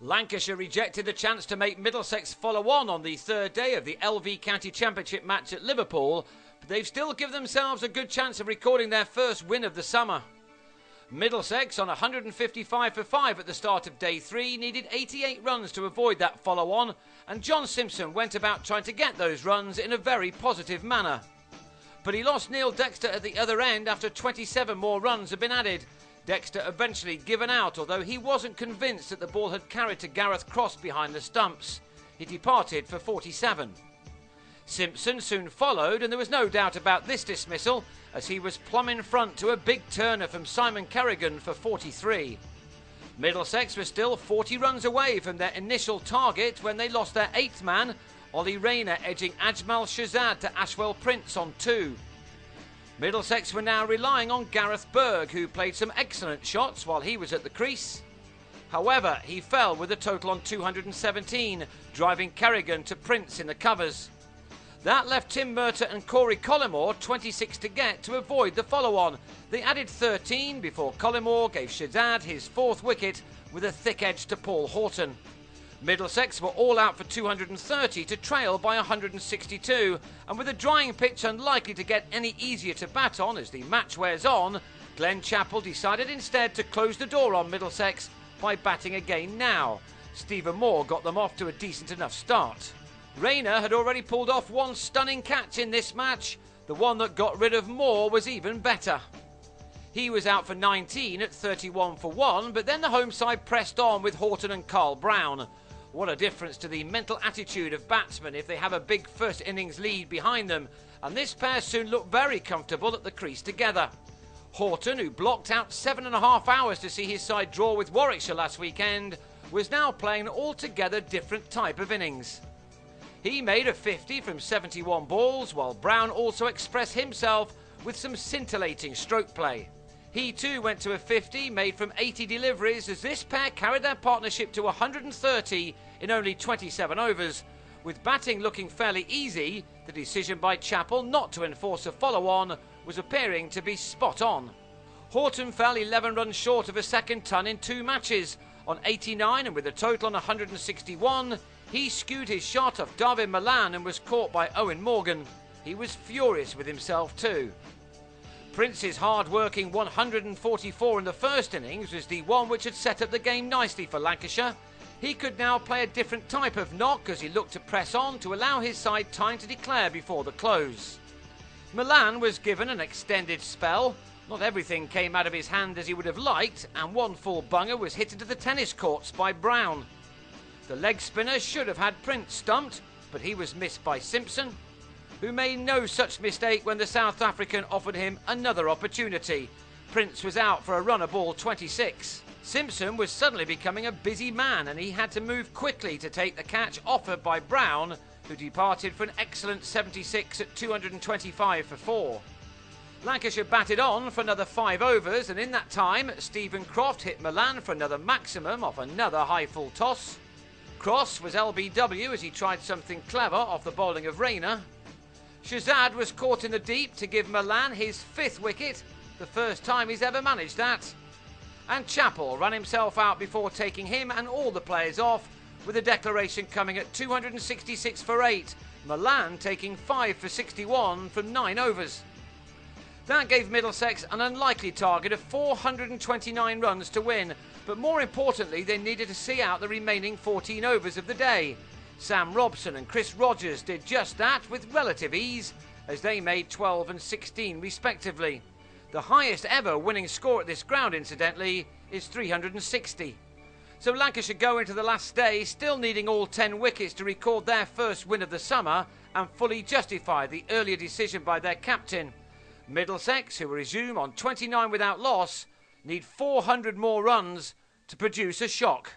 Lancashire rejected the chance to make Middlesex follow on the third day of the LV County Championship match at Liverpool, but they've still given themselves a good chance of recording their first win of the summer. Middlesex, on 155 for 5 at the start of day 3, needed 88 runs to avoid that follow-on, and John Simpson went about trying to get those runs in a very positive manner. But he lost Neil Dexter at the other end after 27 more runs had been added. Dexter eventually given out, although he wasn't convinced that the ball had carried to Gareth Cross behind the stumps. He departed for 47. Simpson soon followed, and there was no doubt about this dismissal, as he was plumb in front to a big turner from Simon Kerrigan for 43. Middlesex was still 40 runs away from their initial target when they lost their 8th man, Ollie Rayner edging Ajmal Shazad to Ashwell Prince on 2. Middlesex were now relying on Gareth Berg, who played some excellent shots while he was at the crease. However, he fell with a total on 217, driving Kerrigan to Prince in the covers. That left Tim Murtagh and Corey Collymore 26 to get to avoid the follow-on. They added 13 before Collymore gave Shazad his 4th wicket with a thick edge to Paul Horton. Middlesex were all out for 230 to trail by 162, and with a drying pitch unlikely to get any easier to bat on as the match wears on, Glenn Chappell decided instead to close the door on Middlesex by batting again now. Stephen Moore got them off to a decent enough start. Rayner had already pulled off one stunning catch in this match. The one that got rid of Moore was even better. He was out for 19 at 31 for 1, but then the home side pressed on with Horton and Carl Brown. What a difference to the mental attitude of batsmen if they have a big first innings lead behind them, and this pair soon looked very comfortable at the crease together. Horton, who blocked out 7.5 hours to see his side draw with Warwickshire last weekend, was now playing an altogether different type of innings. He made a 50 from 71 balls, while Brown also expressed himself with some scintillating stroke play. He too went to a 50 made from 80 deliveries as this pair carried their partnership to 130 in only 27 overs. With batting looking fairly easy, the decision by Chappell not to enforce a follow-on was appearing to be spot on. Horton fell 11 runs short of a second ton in 2 matches. On 89 and with a total on 161, he skewed his shot off Dawid Malan and was caught by Owen Morgan. He was furious with himself too. Prince's hard-working 144 in the first innings was the one which had set up the game nicely for Lancashire. He could now play a different type of knock as he looked to press on to allow his side time to declare before the close. Malan was given an extended spell. Not everything came out of his hand as he would have liked, and one full bunger was hit into the tennis courts by Brown. The leg spinner should have had Prince stumped, but he was missed by Simpson, who made no such mistake when the South African offered him another opportunity. Prince was out for a run of ball 26. Simpson was suddenly becoming a busy man, and he had to move quickly to take the catch offered by Brown, who departed for an excellent 76 at 225 for 4. Lancashire batted on for another 5 overs, and in that time Stephen Croft hit Malan for another maximum off another high full toss. Cross was LBW as he tried something clever off the bowling of Rayner. Shazad was caught in the deep to give Malan his 5th wicket, the first time he's ever managed that. And Chappell ran himself out before taking him and all the players off, with a declaration coming at 266 for 8, Malan taking 5 for 61 from 9 overs. That gave Middlesex an unlikely target of 429 runs to win, but more importantly they needed to see out the remaining 14 overs of the day. Sam Robson and Chris Rogers did just that with relative ease, as they made 12 and 16 respectively. The highest ever winning score at this ground, incidentally, is 360. So Lancashire go into the last day still needing all 10 wickets to record their first win of the summer and fully justify the earlier decision by their captain. Middlesex, who will resume on 29 without loss, need 400 more runs to produce a shock.